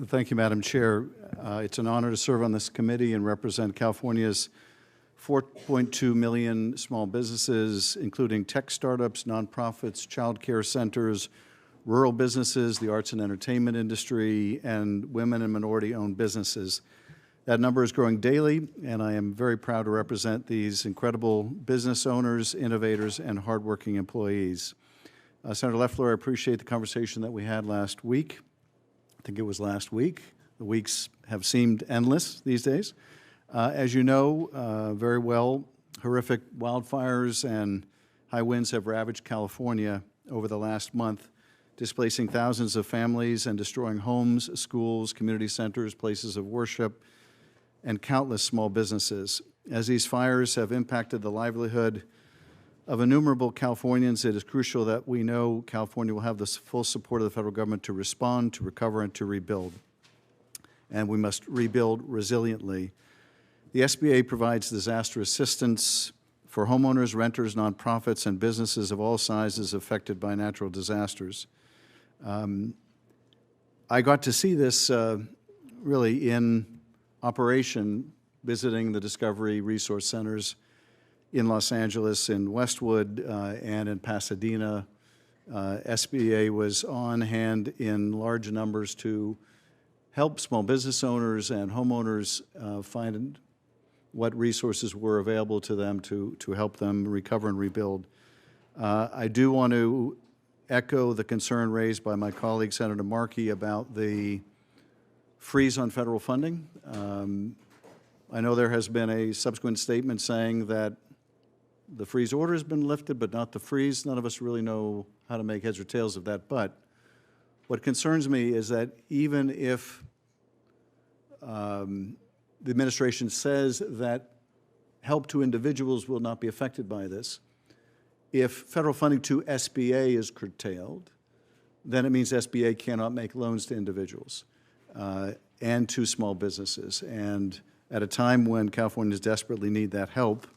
Thank you, Madam Chair. It's an honor to serve on this committee and represent California's 4.2 million small businesses, including tech startups, nonprofits, child care centers, rural businesses, the arts and entertainment industry, and women and minority-owned businesses. That number is growing daily, and I am very proud to represent these incredible business owners, innovators, and hardworking employees. Senator Loeffler, I appreciate the conversation that we had last week. I think it was last week. The weeks have seemed endless these days. As you know very well, horrific wildfires and high winds have ravaged California over the last month, displacing thousands of families and destroying homes, schools, community centers, places of worship, and countless small businesses. As these fires have impacted the livelihood of innumerable Californians, it is crucial that we know California will have the full support of the federal government to respond, to recover, and to rebuild. And we must rebuild resiliently. The SBA provides disaster assistance for homeowners, renters, nonprofits, and businesses of all sizes affected by natural disasters. I got to see this really in operation, visiting the Discovery Resource Centers in Los Angeles, in Westwood, and in Pasadena. SBA was on hand in large numbers to help small business owners and homeowners find what resources were available to them to help them recover and rebuild. I do want to echo the concern raised by my colleague, Senator Markey, about the freeze on federal funding. I know there has been a subsequent statement saying that the freeze order has been lifted, but not the freeze. None of us really know how to make heads or tails of that. But what concerns me is that even if the administration says that help to individuals will not be affected by this, if federal funding to SBA is curtailed, then it means SBA cannot make loans to individuals and to small businesses. And at a time when Californians desperately need that help,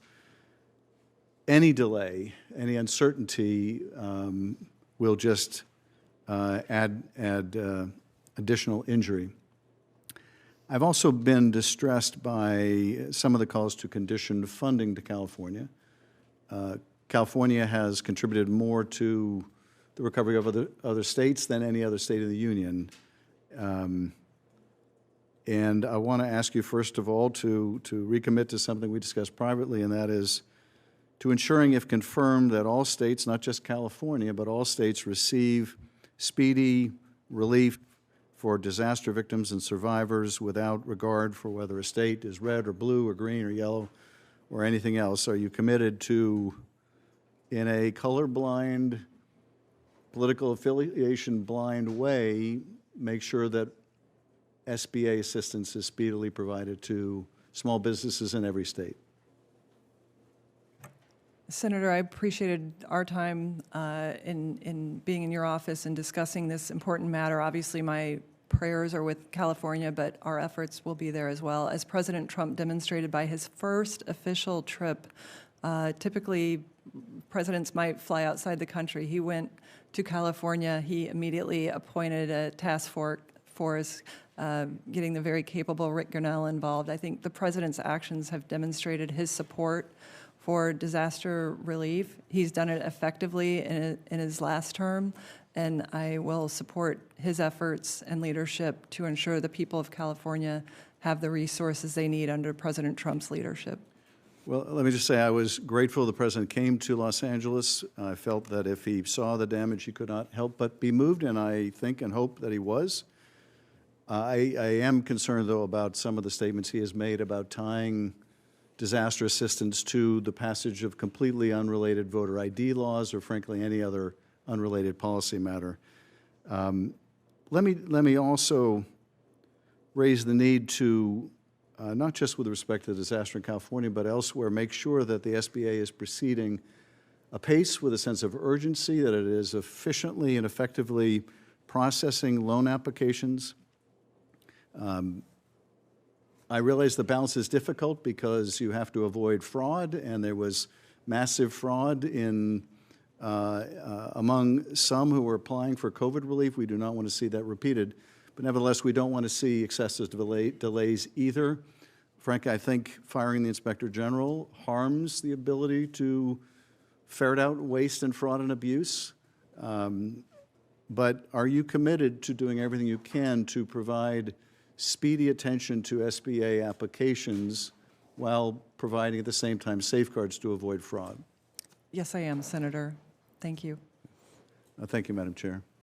any delay, any uncertainty will just add additional injury. I've also been distressed by some of the calls to condition funding to California. California has contributed more to the recovery of other states than any other state of the union. And I want to ask you, first of all, to recommit to something we discussed privately, and that is to ensuring, if confirmed, that all states, not just California, but all states receive speedy relief for disaster victims and survivors without regard for whether a state is red or blue or green or yellow or anything else. Are you committed to, in a colorblind, political affiliation blind way, make sure that SBA assistance is speedily provided to small businesses in every state? Senator, I appreciated our time in being in your office and discussing this important matter. Obviously, my prayers are with California, but our efforts will be there as well. As President Trump demonstrated by his first official trip, typically presidents might fly outside the country. He went to California. He immediately appointed a task force, getting the very capable Rick Grinnell involved. I think the president's actions have demonstrated his support for disaster relief. He's done it effectively in his last term, and I will support his efforts and leadership to ensure the people of California have the resources they need under President Trump's leadership. Well, let me just say I was grateful the president came to Los Angeles. I felt that if he saw the damage, he could not help but be moved, and I think and hope that he was. I am concerned, though, about some of the statements he has made about tying disaster assistance to the passage of completely unrelated voter ID laws or, frankly, any other unrelated policy matter. Let me also raise the need to, not just with respect to the disaster in California, but elsewhere, make sure that the SBA is proceeding apace with a sense of urgency, that it is efficiently and effectively processing loan applications. I realize the balance is difficult because you have to avoid fraud, and there was massive fraud in among some who were applying for COVID relief. We do not want to see that repeated. But nevertheless, we don't want to see excessive delays either. Frankly, I think firing the Inspector General harms the ability to ferret out waste and fraud and abuse. But are you committed to doing everything you can to provide speedy attention to SBA applications while providing at the same time safeguards to avoid fraud? Yes, I am, Senator. Thank you. Thank you, Madam Chair.